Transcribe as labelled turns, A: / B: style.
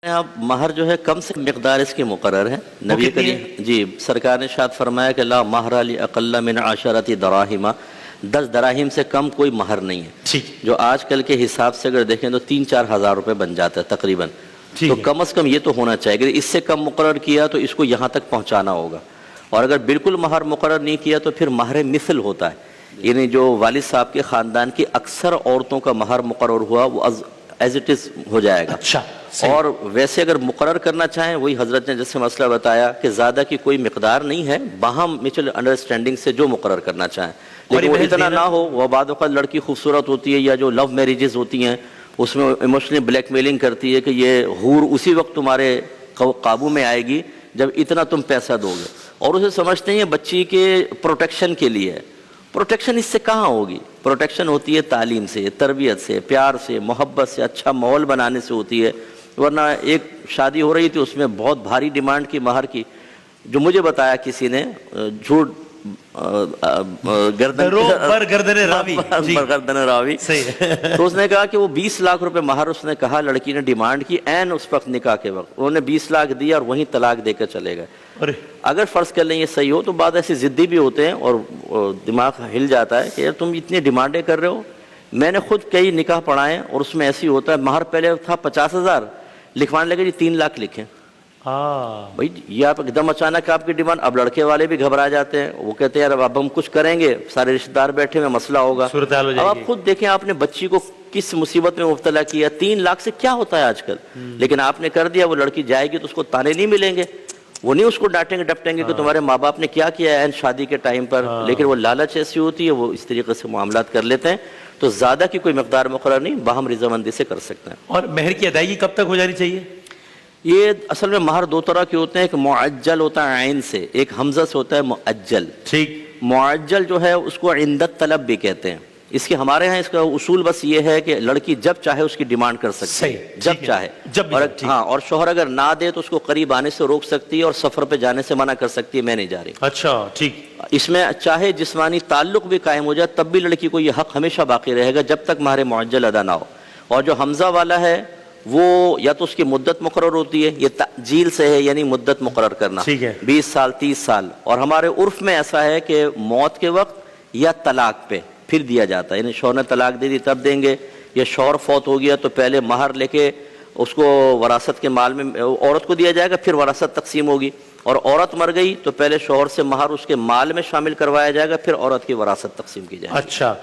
A: اب مہر جو ہے کم سے مقدار اس کی مقرر ہے نبی کریم جی سرکار نے ارشاد فرمایا کہ لا مہر لاقل من 10 دراہم 10 دراہم سے کم کوئی مہر نہیں ہے جو آج کل کے حساب سے اگر دیکھیں تو 3-4 ہزار روپے بن جاتا ہے تقریباً تو کم از کم یہ تو ہونا چاہیے اگر اس سے کم مقرر کیا تو اس کو یہاں تک پہنچانا ہوگا اور اگر بالکل مہر مقرر نہیں کیا تو پھر مہر مثل ہوتا ہے یعنی جو والد صاحب کے خاندان کی اکثر عورتوں کا مہر مقرر ہوا وہ ایز اٹ از ہو جائے گا اور ویسے اگر مقرر کرنا چاہیں وہی حضرت نے جیسے مسئلہ بتایا کہ زیادہ کی کوئی مقدار نہیں ہے باہم میوچل انڈرسٹینڈنگ سے جو مقرر کرنا چاہیں لیکن وہ اتنا نہ ہو وہ بعد وقت لڑکی خوبصورت ہوتی ہے یا جو لو میریجز ہوتی ہیں اس میں ایموشنلی بلیک میلنگ کرتی ہے کہ یہ حور اسی وقت تمہارے قابو میں آئے گی جب اتنا تم پیسہ دو گے اور اسے سمجھتے ہیں بچی کے پروٹیکشن کے لیے پروٹیکشن اس سے کہاں ہوگی پروٹیکشن ہوتی ہے تعلیم سے تربیت سے پیار سے محبت سے اچھا ماحول بنانے سے ہوتی ہے ورنہ ایک شادی ہو رہی تھی اس میں بہت بھاری ڈیمانڈ کی مہر کی جو مجھے بتایا کسی نے جھوٹ گردن راوی تو اس نے کہا کہ وہ 20 لاکھ روپے مہر اس نے کہا لڑکی نے ڈیمانڈ کی عین اس وقت نکاح کے وقت انہوں نے 20 لاکھ دیا اور وہیں طلاق دے کر چلے گئے اگر فرض کر لیں یہ صحیح ہو تو بعد ایسے ضدی بھی ہوتے ہیں اور دماغ ہل جاتا ہے کہ یار تم اتنی ڈیمانڈیں کر رہے ہو میں نے خود کئی نکاح پڑھائے اور اس میں ایسی ہوتا ہے مہر پہلے تھا 50,000 لکھوانے لگے جی 3 لاکھ لکھیں بھائی یہ آپ ایک دم اچانک آپ کی ڈیمانڈ اب لڑکے والے بھی گھبرا جاتے ہیں وہ کہتے ہیں یار اب ہم کچھ کریں گے سارے رشتہ دار بیٹھے ہوئے مسئلہ ہوگا اب آپ خود دیکھیں آپ نے بچی کو کس مصیبت میں مبتلا کیا 3 لاکھ سے کیا ہوتا ہے آج کل لیکن آپ نے کر دیا وہ لڑکی جائے گی تو اس کو تانے نہیں ملیں گے وہ نہیں اس کو ڈانٹیں گے ڈپٹیں گے کہ تمہارے ماں باپ نے کیا کیا ہے شادی کے ٹائم پر لیکن وہ لالچ ایسی ہوتی ہے وہ اس طریقے سے معاملات کر لیتے ہیں تو زیادہ کی کوئی مقدار مقرر نہیں باہم رضامندی سے کر سکتے ہیں
B: اور مہر کی ادائیگی کب تک ہو جانی چاہیے
A: یہ اصل میں مہر 2 طرح کے ہوتے ہیں ایک معجل ہوتا ہے عین سے ایک حمزہ سے ہوتا ہے مؤجل معجل جو ہے اس کو عند الطلب بھی کہتے ہیں اس کے ہمارے ہاں اس کا اصول بس یہ ہے کہ لڑکی جب چاہے اس کی ڈیمانڈ کر سکتی ہے جب چاہے اور شوہر اگر نہ دے تو اس کو قریب آنے سے روک سکتی ہے اور سفر پہ جانے سے منع کر سکتی ہے میں نہیں جا رہی
B: اچھا ٹھیک
A: اس میں چاہے جسمانی تعلق بھی قائم ہو جائے تب بھی لڑکی کو یہ حق ہمیشہ باقی رہے گا جب تک مہر معجل ادا نہ ہو اور جو حمزہ والا ہے وہ یا تو اس کی مدت مقرر ہوتی ہے یہ تعجیل سے ہے یعنی مدت مقرر کرنا 20 سال 30 سال اور ہمارے عرف میں ایسا ہے کہ موت کے وقت یا طلاق پہ پھر دیا جاتا ہے یعنی شوہر نے طلاق دے دی تب دیں گے یا شوہر فوت ہو گیا تو پہلے مہر لے کے اس کو وراثت کے مال میں عورت کو دیا جائے گا پھر وراثت تقسیم ہوگی اور عورت مر گئی تو پہلے شوہر سے مہر اس کے مال میں شامل کروایا جائے گا پھر عورت کی وراثت تقسیم کی جائے گی
B: اچھا